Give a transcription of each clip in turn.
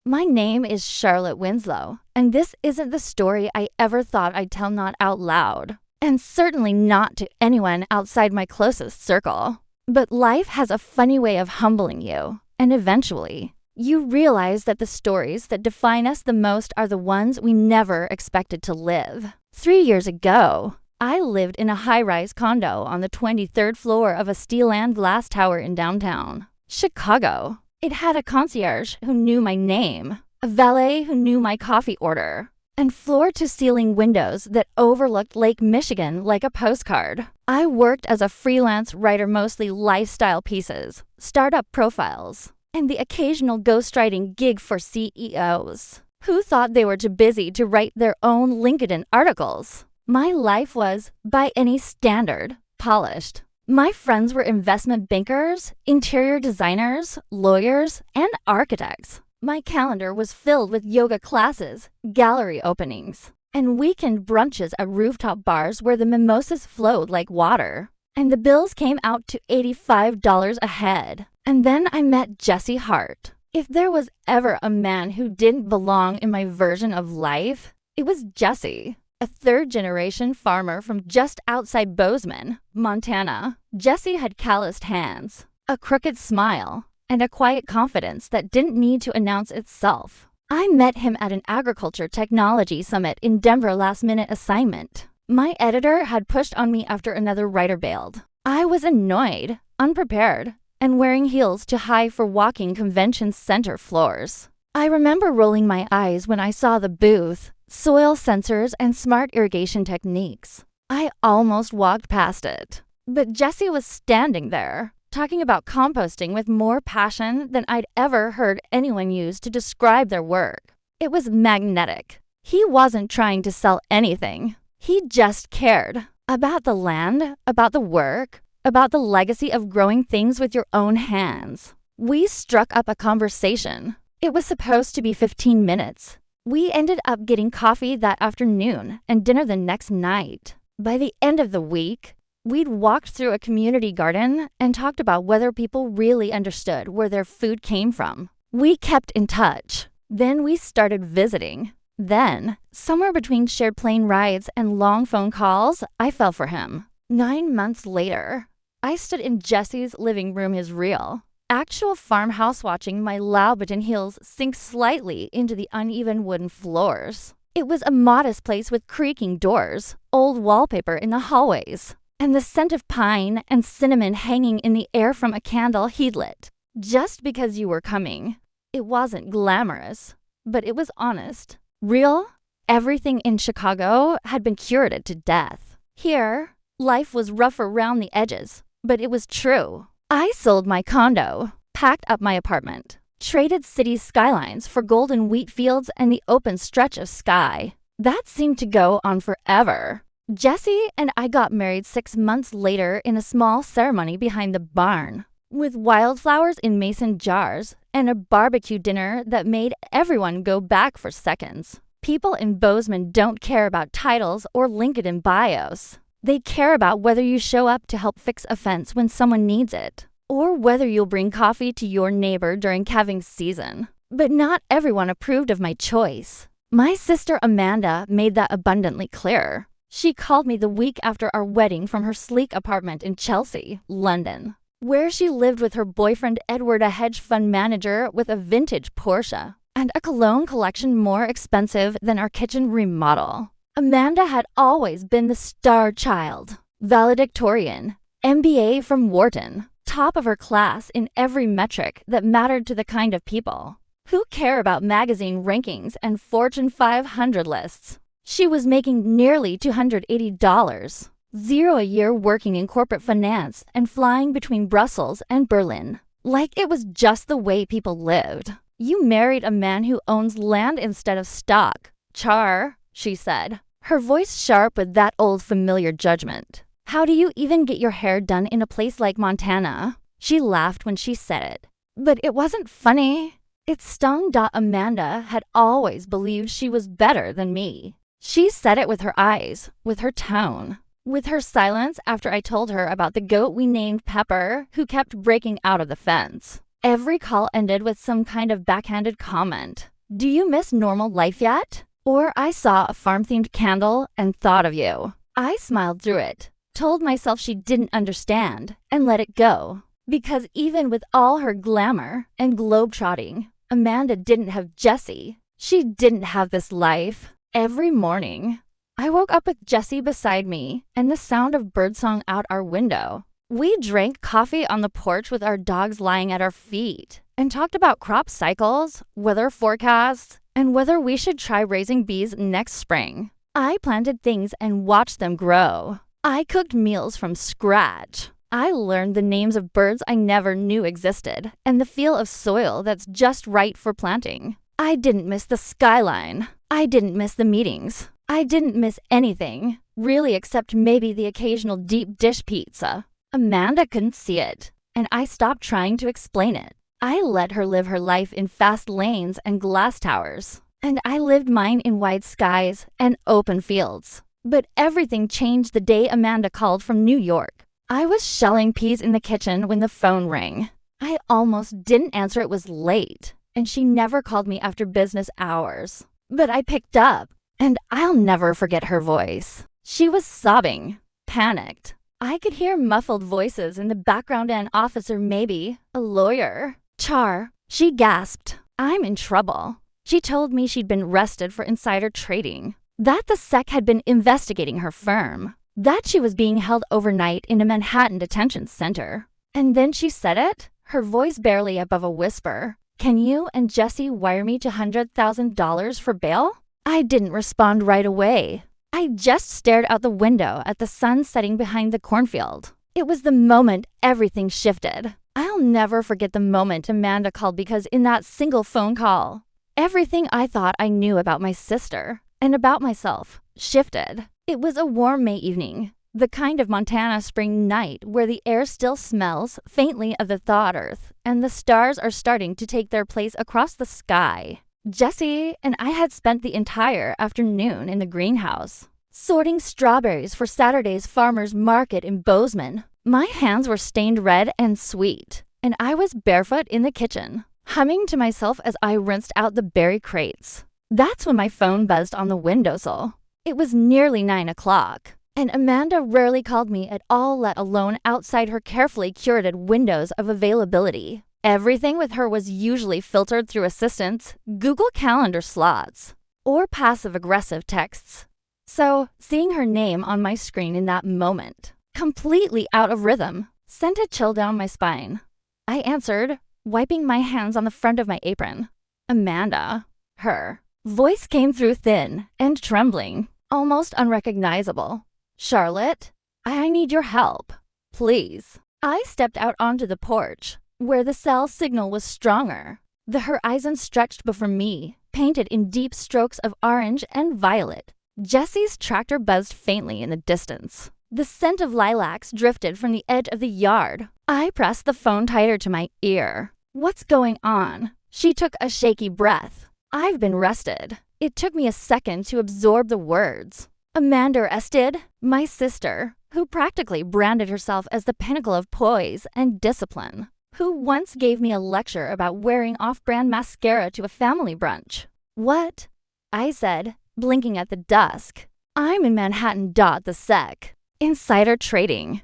My name is Charlotte Winslow, and this isn't the story I ever thought I'd tell not out loud, and certainly not to anyone outside my closest circle. But life has a funny way of humbling you, and eventually, you realize that the stories that define us the most are the ones we never expected to live. 3 years ago, I lived in a high-rise condo on the 23rd floor of a steel and glass tower in downtown Chicago. It had a concierge who knew my name, a valet who knew my coffee order, and floor-to-ceiling windows that overlooked Lake Michigan like a postcard. I worked as a freelance writer, mostly lifestyle pieces, startup profiles, and the occasional ghostwriting gig for CEOs who thought they were too busy to write their own LinkedIn articles. My life was, by any standard, polished. My friends were investment bankers, interior designers, lawyers, and architects. My calendar was filled with yoga classes, gallery openings, and weekend brunches at rooftop bars where the mimosas flowed like water. And the bills came out to $85 a head. And then I met Jesse Hart. If there was ever a man who didn't belong in my version of life, it was Jesse. A third-generation farmer from just outside Bozeman, Montana. Jesse had calloused hands, a crooked smile, and a quiet confidence that didn't need to announce itself. I met him at an agriculture technology summit in Denver, last-minute assignment. My editor had pushed on me after another writer bailed. I was annoyed, unprepared, and wearing heels too high for walking convention center floors. I remember rolling my eyes when I saw the booth, soil sensors, and smart irrigation techniques. I almost walked past it. But Jesse was standing there, talking about composting with more passion than I'd ever heard anyone use to describe their work. It was magnetic. He wasn't trying to sell anything. He just cared about the land, about the work, about the legacy of growing things with your own hands. We struck up a conversation. It was supposed to be 15 minutes. We ended up getting coffee that afternoon and dinner the next night. By the end of the week, we'd walked through a community garden and talked about whether people really understood where their food came from. We kept in touch. Then we started visiting. Then, somewhere between shared plane rides and long phone calls, I fell for him. 9 months later, I stood in Jesse's living room, his real, actual farmhouse, watching my Louboutin heels sink slightly into the uneven wooden floors. It was a modest place with creaking doors, old wallpaper in the hallways, and the scent of pine and cinnamon hanging in the air from a candle he'd lit. Just because you were coming. It wasn't glamorous, but it was honest. Real. Everything in Chicago had been curated to death. Here, life was rough around the edges, but it was true. I sold my condo, packed up my apartment, traded city skylines for golden wheat fields and the open stretch of sky. That seemed to go on forever. Jesse and I got married 6 months later in a small ceremony behind the barn, with wildflowers in mason jars and a barbecue dinner that made everyone go back for seconds. People in Bozeman don't care about titles or LinkedIn bios. They care about whether you show up to help fix a fence when someone needs it, or whether you'll bring coffee to your neighbor during calving season. But not everyone approved of my choice. My sister Amanda made that abundantly clear. She called me the week after our wedding from her sleek apartment in Chelsea, London, where she lived with her boyfriend Edward, a hedge fund manager with a vintage Porsche and a cologne collection more expensive than our kitchen remodel. Amanda had always been the star child, valedictorian, MBA from Wharton, top of her class in every metric that mattered to the kind of people who care about magazine rankings and Fortune 500 lists. She was making nearly $280, zero a year, working in corporate finance and flying between Brussels and Berlin. Like it was just the way people lived. You married a man who owns land instead of stock. Char, she said, her voice sharp with that old familiar judgment. How do you even get your hair done in a place like Montana? She laughed when she said it. But it wasn't funny. It stung. Amanda had always believed she was better than me. She said it with her eyes, with her tone, with her silence after I told her about the goat we named Pepper, who kept breaking out of the fence. Every call ended with some kind of backhanded comment. Do you miss normal life yet? Or I saw a farm-themed candle and thought of you. I smiled through it, told myself she didn't understand, and let it go. Because even with all her glamour and globe-trotting, Amanda didn't have Jesse. She didn't have this life. Every morning, I woke up with Jesse beside me and the sound of birdsong out our window. We drank coffee on the porch with our dogs lying at our feet and talked about crop cycles, weather forecasts, and whether we should try raising bees next spring. I planted things and watched them grow. I cooked meals from scratch. I learned the names of birds I never knew existed and the feel of soil that's just right for planting. I didn't miss the skyline. I didn't miss the meetings. I didn't miss anything, really, except maybe the occasional deep dish pizza. Amanda couldn't see it, and I stopped trying to explain it. I let her live her life in fast lanes and glass towers, and I lived mine in wide skies and open fields. But everything changed the day Amanda called from New York. I was shelling peas in the kitchen when the phone rang. I almost didn't answer. It was late, and she never called me after business hours. But I picked up, and I'll never forget her voice. She was sobbing, panicked. I could hear muffled voices in the background. An officer, maybe, a lawyer. Char, she gasped. I'm in trouble. She told me she'd been arrested for insider trading, that the SEC had been investigating her firm, that she was being held overnight in a Manhattan detention center. And then she said it, her voice barely above a whisper. Can you and Jesse wire me $200,000 for bail? I didn't respond right away. I just stared out the window at the sun setting behind the cornfield. It was the moment everything shifted. I'll never forget the moment Amanda called, because in that single phone call, everything I thought I knew about my sister and about myself shifted. It was a warm May evening, the kind of Montana spring night where the air still smells faintly of the thawed earth and the stars are starting to take their place across the sky. Jesse and I had spent the entire afternoon in the greenhouse, sorting strawberries for Saturday's farmer's market in Bozeman. My hands were stained red and sweet, and I was barefoot in the kitchen, humming to myself as I rinsed out the berry crates. That's when my phone buzzed on the windowsill. It was nearly 9 o'clock, and Amanda rarely called me at all, let alone outside her carefully curated windows of availability. Everything with her was usually filtered through assistants, Google Calendar slots, or passive-aggressive texts. So, seeing her name on my screen in that moment, completely out of rhythm, sent a chill down my spine. I answered, wiping my hands on the front of my apron. Amanda. Her voice came through thin and trembling, almost unrecognizable. Charlotte, I need your help. Please. I stepped out onto the porch, where the cell signal was stronger. The horizon stretched before me, painted in deep strokes of orange and violet. Jesse's tractor buzzed faintly in the distance. The scent of lilacs drifted from the edge of the yard. I pressed the phone tighter to my ear. What's going on? She took a shaky breath. I've been arrested. It took me a second to absorb the words. Amanda arrested? My sister, who practically branded herself as the pinnacle of poise and discipline, who once gave me a lecture about wearing off-brand mascara to a family brunch. What? I said, blinking at the dusk. I'm in Manhattan. The SEC. Insider trading.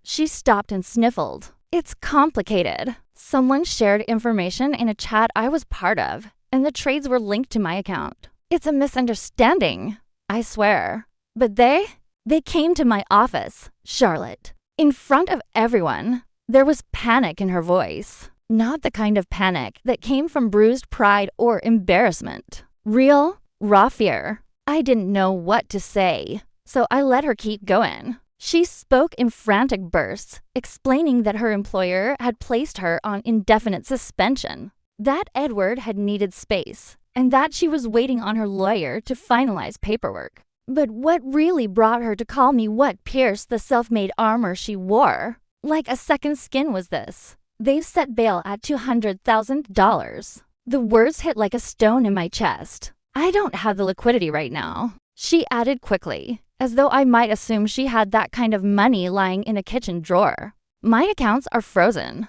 She stopped and sniffled. It's complicated. Someone shared information in a chat I was part of, and the trades were linked to my account. It's a misunderstanding, I swear. But they came to my office, Charlotte, in front of everyone. There was panic in her voice, not the kind of panic that came from bruised pride or embarrassment. Real, raw fear. I didn't know what to say, so I let her keep going. She spoke in frantic bursts, explaining that her employer had placed her on indefinite suspension, that Edward had needed space, and that she was waiting on her lawyer to finalize paperwork. But what really brought her to call me what pierced the self-made armor she wore? Like a second skin was this. They've set bail at $200,000. The words hit like a stone in my chest. I don't have the liquidity right now, she added quickly, as though I might assume she had that kind of money lying in a kitchen drawer. My accounts are frozen.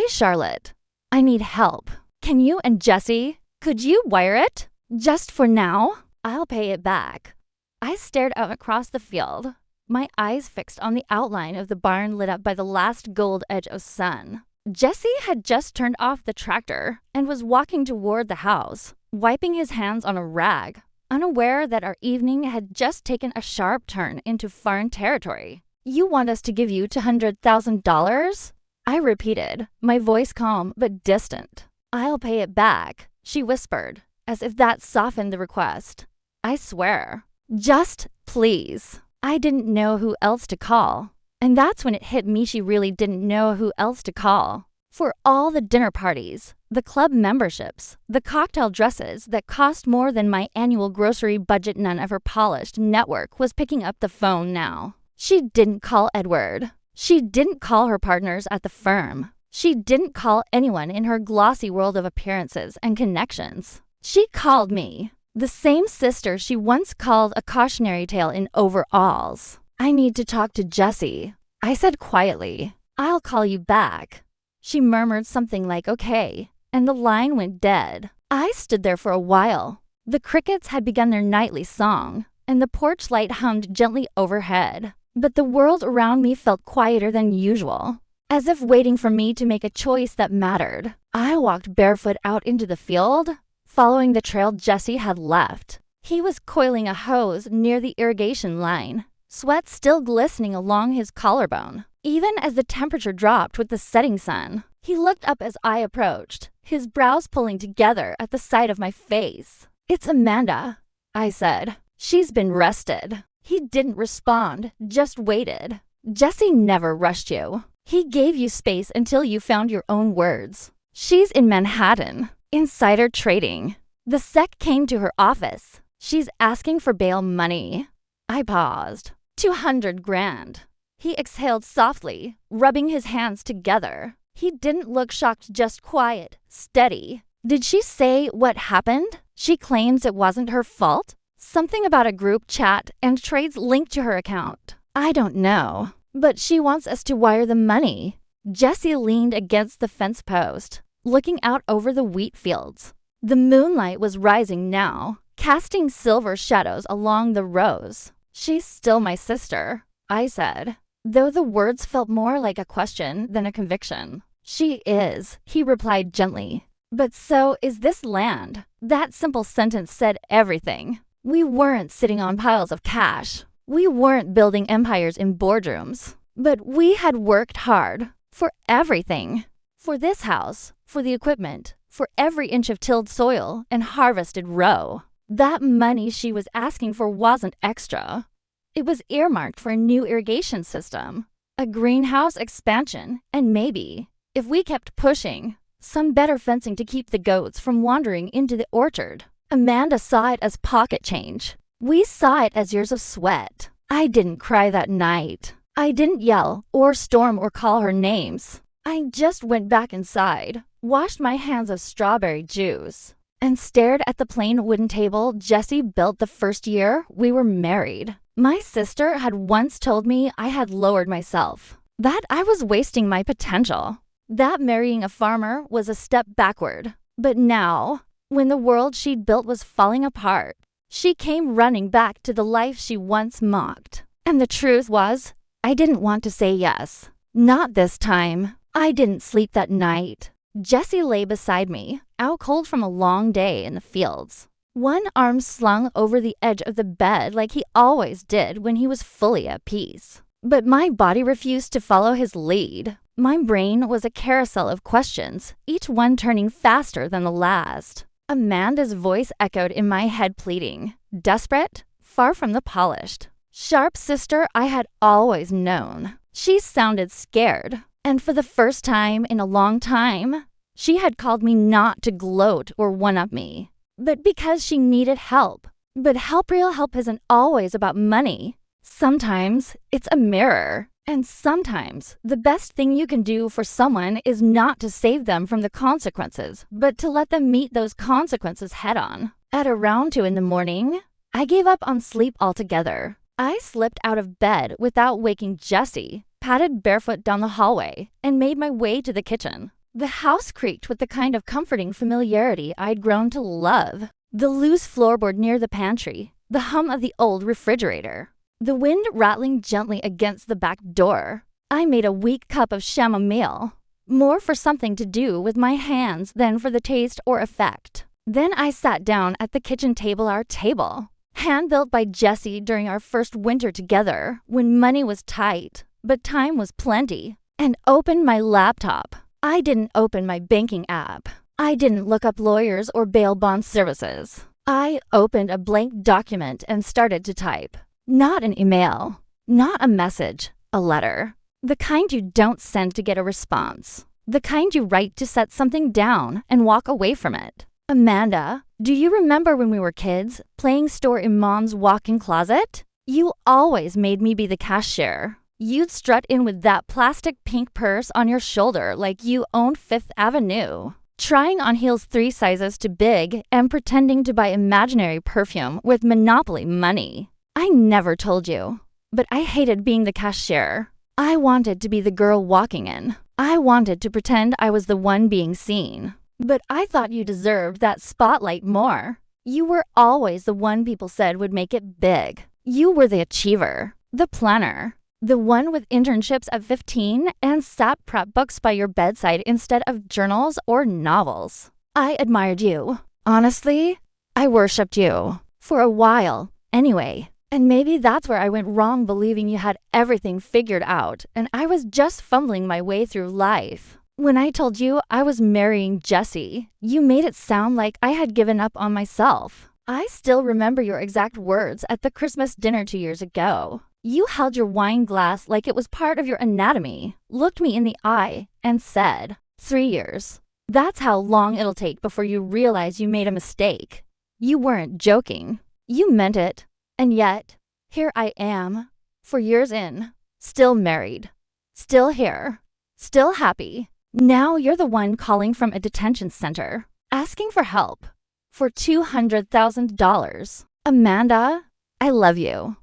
Charlotte, I need help. Can you and Jesse? Could you wire it? Just for now? I'll pay it back. I stared out across the field, my eyes fixed on the outline of the barn lit up by the last gold edge of sun. Jesse had just turned off the tractor and was walking toward the house, wiping his hands on a rag, unaware that our evening had just taken a sharp turn into foreign territory. You want us to give you $200,000? I repeated, my voice calm but distant. I'll pay it back, she whispered, as if that softened the request. I swear. Just please. I didn't know who else to call. And that's when it hit me she really didn't know who else to call. For all the dinner parties, the club memberships, the cocktail dresses that cost more than my annual grocery budget, none of her polished network was picking up the phone now. She didn't call Edward. She didn't call her partners at the firm. She didn't call anyone in her glossy world of appearances and connections. She called me. The same sister she once called a cautionary tale in overalls. I need to talk to Jessie, I said quietly. I'll call you back. She murmured something like okay, and the line went dead. I stood there for a while. The crickets had begun their nightly song, and the porch light hummed gently overhead. But the world around me felt quieter than usual, as if waiting for me to make a choice that mattered. I walked barefoot out into the field, following the trail Jesse had left. He was coiling a hose near the irrigation line, sweat still glistening along his collarbone. Even as the temperature dropped with the setting sun, he looked up as I approached, his brows pulling together at the sight of my face. It's Amanda, I said. She's been rested. He didn't respond, just waited. Jesse never rushed you. He gave you space until you found your own words. She's in Manhattan. Insider trading. The SEC came to her office. She's asking for bail money. I paused. 200 grand. He exhaled softly, rubbing his hands together. He didn't look shocked, just quiet, steady. Did she say what happened? She claims it wasn't her fault? Something about a group chat and trades linked to her account. I don't know, but she wants us to wire the money. Jesse leaned against the fence post, looking out over the wheat fields. The moonlight was rising now, casting silver shadows along the rows. She's still my sister, I said, though the words felt more like a question than a conviction. She is, he replied gently. But so is this land. That simple sentence said everything. We weren't sitting on piles of cash. We weren't building empires in boardrooms. But we had worked hard for everything. For this house, for the equipment, for every inch of tilled soil and harvested row. That money she was asking for wasn't extra. It was earmarked for a new irrigation system, a greenhouse expansion, and maybe, if we kept pushing, some better fencing to keep the goats from wandering into the orchard. Amanda saw it as pocket change. We saw it as years of sweat. I didn't cry that night. I didn't yell or storm or call her names. I just went back inside, washed my hands of strawberry juice, and stared at the plain wooden table Jesse built the first year we were married. My sister had once told me I had lowered myself, that I was wasting my potential, that marrying a farmer was a step backward. But now, when the world she'd built was falling apart, she came running back to the life she once mocked. And the truth was, I didn't want to say yes. Not this time. I didn't sleep that night. Jesse lay beside me, out cold from a long day in the fields. One arm slung over the edge of the bed like he always did when he was fully at peace. But my body refused to follow his lead. My brain was a carousel of questions, each one turning faster than the last. Amanda's voice echoed in my head, pleading, desperate, far from the polished. Sharp sister I had always known. She sounded scared, and for the first time in a long time, she had called me not to gloat or one-up me, but because she needed help. But real help isn't always about money. Sometimes it's a mirror. And sometimes the best thing you can do for someone is not to save them from the consequences, but to let them meet those consequences head on. At around 2 in the morning, I gave up on sleep altogether. I slipped out of bed without waking Jesse, padded barefoot down the hallway, and made my way to the kitchen. The house creaked with the kind of comforting familiarity I'd grown to love. The loose floorboard near the pantry, the hum of the old refrigerator, the wind rattling gently against the back door. I made a weak cup of chamomile, more for something to do with my hands than for the taste or effect. Then I sat down at the kitchen table, our table, hand-built by Jessie during our first winter together when money was tight, but time was plenty, and opened my laptop. I didn't open my banking app. I didn't look up lawyers or bail bond services. I opened a blank document and started to type. Not an email, not a message, a letter. The kind you don't send to get a response. The kind you write to set something down and walk away from it. Amanda, do you remember when we were kids, playing store in Mom's walk-in closet? You always made me be the cashier. You'd strut in with that plastic pink purse on your shoulder like you owned Fifth Avenue, trying on heels 3 sizes too big and pretending to buy imaginary perfume with Monopoly money. I never told you, but I hated being the cashier. I wanted to be the girl walking in. I wanted to pretend I was the one being seen. But I thought you deserved that spotlight more. You were always the one people said would make it big. You were the achiever, the planner, the one with internships at 15 and SAT prep books by your bedside instead of journals or novels. I admired you. Honestly, I worshipped you. For a while, anyway. And maybe that's where I went wrong, believing you had everything figured out and I was just fumbling my way through life. When I told you I was marrying Jessie, you made it sound like I had given up on myself. I still remember your exact words at the Christmas dinner 2 years ago. You held your wine glass like it was part of your anatomy, looked me in the eye, and said, 3 years. That's how long it'll take before you realize you made a mistake. You weren't joking. You meant it. And yet, here I am, 4 years in, still married, still here, still happy. Now you're the one calling from a detention center, asking for help, for $200,000. Amanda, I love you.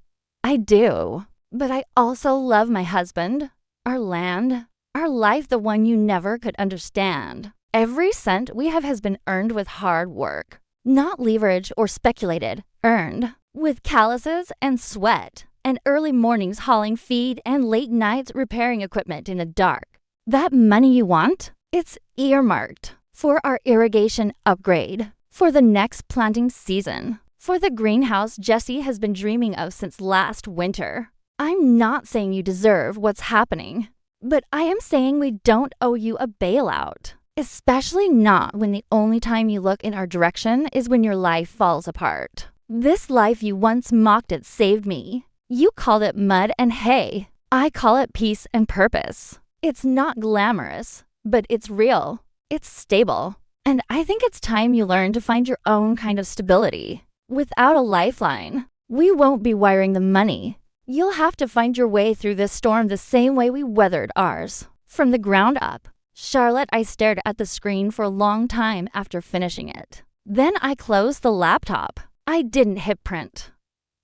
I do. But I also love my husband, our land, our life, the one you never could understand. Every cent we have has been earned with hard work, not leveraged or speculated, earned. With calluses and sweat, and early mornings hauling feed and late nights repairing equipment in the dark. That money you want? It's earmarked for our irrigation upgrade, for the next planting season, for the greenhouse Jessie has been dreaming of since last winter. I'm not saying you deserve what's happening, but I am saying we don't owe you a bailout, especially not when the only time you look in our direction is when your life falls apart. This life you once mocked at saved me. You called it mud and hay. I call it peace and purpose. It's not glamorous, but it's real. It's stable. And I think it's time you learn to find your own kind of stability. Without a lifeline, we won't be wiring the money. You'll have to find your way through this storm the same way we weathered ours, from the ground up. Charlotte, I stared at the screen for a long time after finishing it. Then I closed the laptop. I didn't hit print.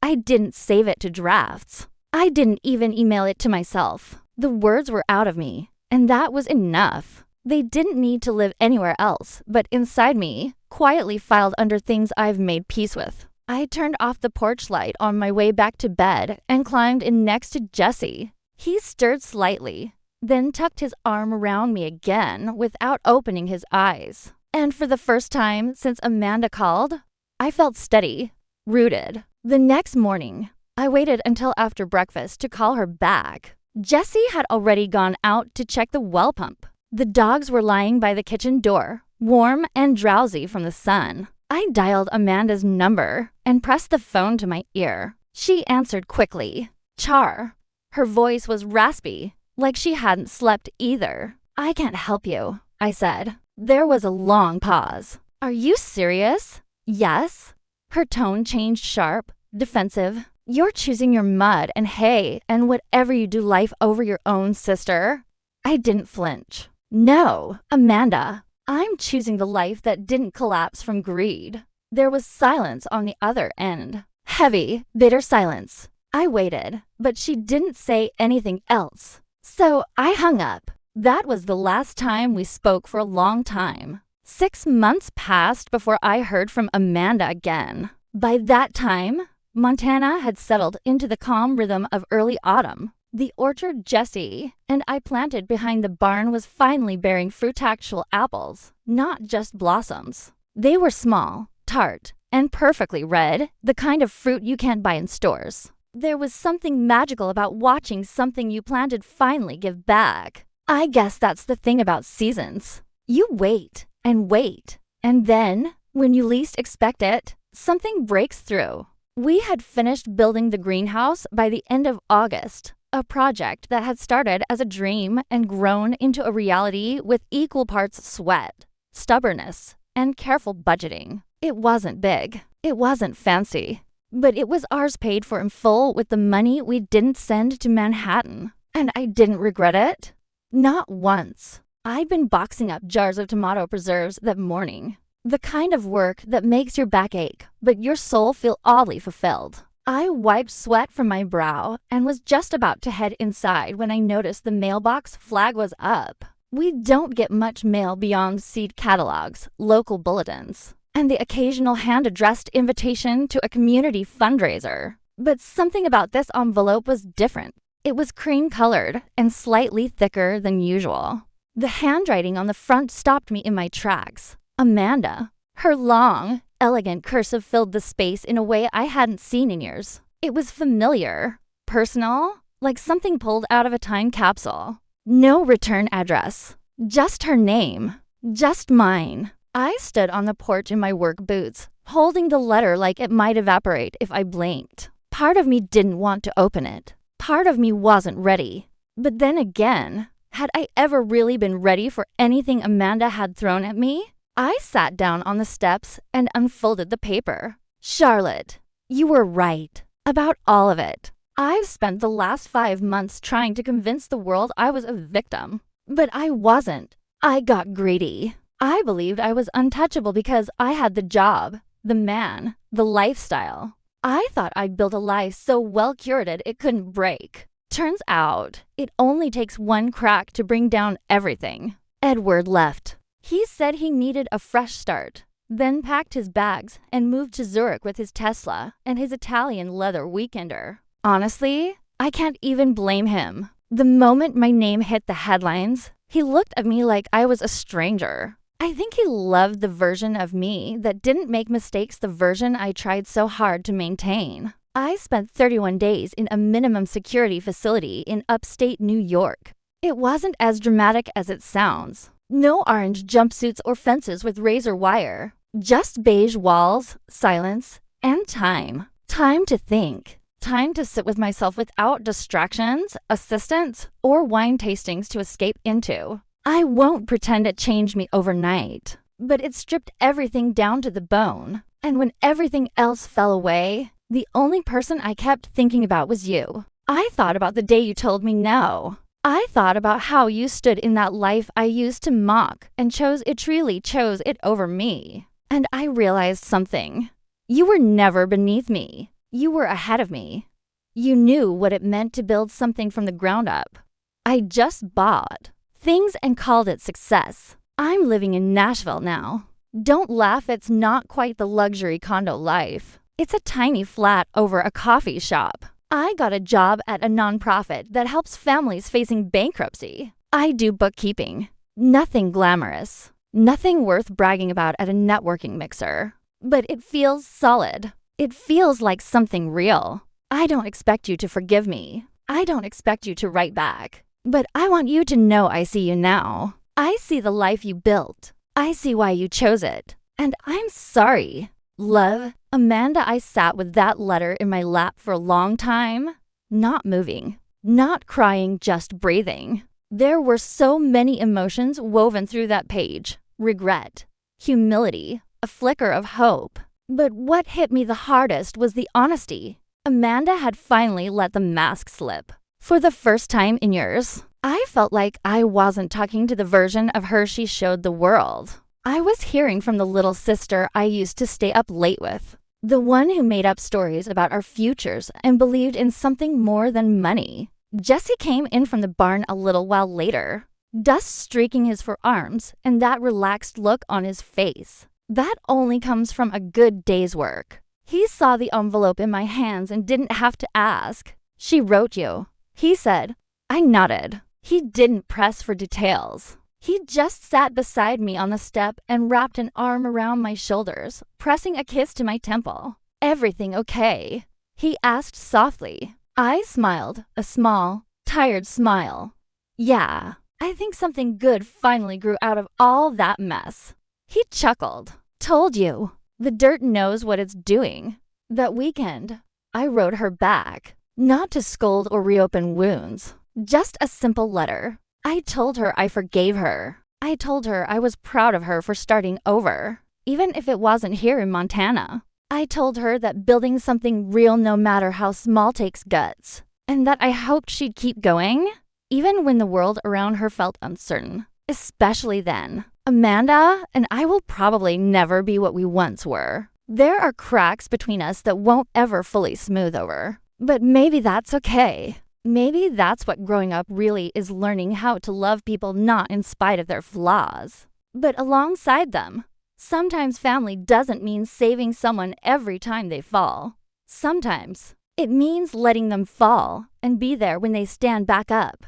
I didn't save it to drafts. I didn't even email it to myself. The words were out of me, and that was enough. They didn't need to live anywhere else, but inside me, quietly filed under things I've made peace with. I turned off the porch light on my way back to bed and climbed in next to Jessie. He stirred slightly, then tucked his arm around me again without opening his eyes. And for the first time since Amanda called, I felt steady, rooted. The next morning, I waited until after breakfast to call her back. Jessie had already gone out to check the well pump. The dogs were lying by the kitchen door, warm and drowsy from the sun. I dialed Amanda's number and pressed the phone to my ear. She answered quickly. Char. Her voice was raspy, like she hadn't slept either. I can't help you, I said. There was a long pause. Are you serious? Yes. Her tone changed sharp, defensive. You're choosing your mud and hay and whatever you do life over your own sister. I didn't flinch. No, Amanda, I'm choosing the life that didn't collapse from greed. There was silence on the other end. Heavy, bitter silence. I waited, but she didn't say anything else. So I hung up. That was the last time we spoke for a long time. 6 months passed before I heard from Amanda again. By that time, Montana had settled into the calm rhythm of early autumn. The orchard Jessie and I planted behind the barn was finally bearing fruitactual apples, not just blossoms. They were small, tart, and perfectly red, the kind of fruit you can't buy in stores. There was something magical about watching something you planted finally give back. I guess that's the thing about seasons. You wait, and then, when you least expect it, something breaks through. We had finished building the greenhouse by the end of August, a project that had started as a dream and grown into a reality with equal parts sweat, stubbornness, and careful budgeting. It wasn't big. It wasn't fancy. But it was ours paid for in full with the money we didn't send to Manhattan. And I didn't regret it. Not once. I'd been boxing up jars of tomato preserves that morning. The kind of work that makes your back ache, but your soul feel oddly fulfilled. I wiped sweat from my brow and was just about to head inside when I noticed the mailbox flag was up. We don't get much mail beyond seed catalogs, local bulletins, and the occasional hand-addressed invitation to a community fundraiser. But something about this envelope was different. It was cream-colored and slightly thicker than usual. The handwriting on the front stopped me in my tracks. Amanda. Her long, elegant cursive filled the space in a way I hadn't seen in years. It was familiar, personal, like something pulled out of a time capsule. No return address. Just her name. Just mine. I stood on the porch in my work boots, holding the letter like it might evaporate if I blinked. Part of me didn't want to open it. Part of me wasn't ready. But then again, had I ever really been ready for anything Amanda had thrown at me? I sat down on the steps and unfolded the paper. Charlotte, you were right about all of it. I've spent the last 5 months trying to convince the world I was a victim. But I wasn't. I got greedy. I believed I was untouchable because I had the job, the man, the lifestyle. I thought I'd built a life so well curated it couldn't break. Turns out, it only takes one crack to bring down everything. Edward left. He said he needed a fresh start, then packed his bags and moved to Zurich with his Tesla and his Italian leather weekender. Honestly, I can't even blame him. The moment my name hit the headlines, he looked at me like I was a stranger. I think he loved the version of me that didn't make mistakes the version I tried so hard to maintain. I spent 31 days in a minimum security facility in upstate New York. It wasn't as dramatic as it sounds. No orange jumpsuits or fences with razor wire. Just beige walls, silence, and time. Time to think. Time to sit with myself without distractions, assistants, or wine tastings to escape into. I won't pretend it changed me overnight, but it stripped everything down to the bone. And when everything else fell away, the only person I kept thinking about was you. I thought about the day you told me no. I thought about how you stood in that life I used to mock and truly chose it over me. And I realized something. You were never beneath me. You were ahead of me. You knew what it meant to build something from the ground up. I just bought things and called it success. I'm living in Nashville now. Don't laugh, it's not quite the luxury condo life. It's a tiny flat over a coffee shop. I got a job at a nonprofit that helps families facing bankruptcy. I do bookkeeping. Nothing glamorous. Nothing worth bragging about at a networking mixer. But it feels solid. It feels like something real. I don't expect you to forgive me. I don't expect you to write back. But I want you to know I see you now. I see the life you built. I see why you chose it. And I'm sorry. Love, Amanda, I sat with that letter in my lap for a long time, not moving, not crying, just breathing. There were so many emotions woven through that page. Regret, humility, a flicker of hope. But what hit me the hardest was the honesty. Amanda had finally let the mask slip. For the first time in years, I felt like I wasn't talking to the version of her she showed the world. I was hearing from the little sister I used to stay up late with. The one who made up stories about our futures and believed in something more than money. Jessie came in from the barn a little while later. dust streaking his forearms, and that relaxed look on his face. That only comes from a good day's work. He saw the envelope in my hands and didn't have to ask. "She wrote you," he said. I nodded. He didn't press for details. He just sat beside me on the step and wrapped an arm around my shoulders, pressing a kiss to my temple. "Everything okay?" he asked softly. I smiled, a small, tired smile. "Yeah, I think something good finally grew out of all that mess." He chuckled. "Told you. The dirt knows what it's doing." That weekend, I wrote her back, not to scold or reopen wounds, just a simple letter. I told her I forgave her. I told her I was proud of her for starting over, even if it wasn't here in Montana. I told her that building something real no matter how small takes guts, and that I hoped she'd keep going, even when the world around her felt uncertain, especially then. Amanda and I will probably never be what we once were. There are cracks between us that won't ever fully smooth over. But maybe that's okay. Maybe that's what growing up really is, learning how to love people not in spite of their flaws, but alongside them. Sometimes family doesn't mean saving someone every time they fall. Sometimes it means letting them fall and be there when they stand back up.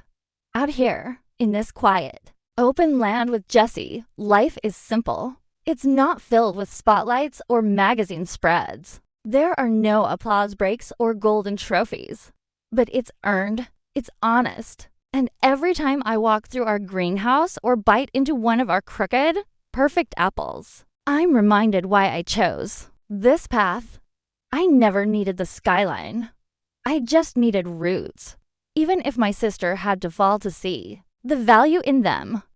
Out here, in this quiet, open land with Jesse, life is simple. It's not filled with spotlights or magazine spreads. There are no applause breaks or golden trophies. But it's earned, it's honest. And every time I walk through our greenhouse or bite into one of our crooked, perfect apples, I'm reminded why I chose this path. I never needed the skyline. I just needed roots. Even if my sister had to fall to see, the value in them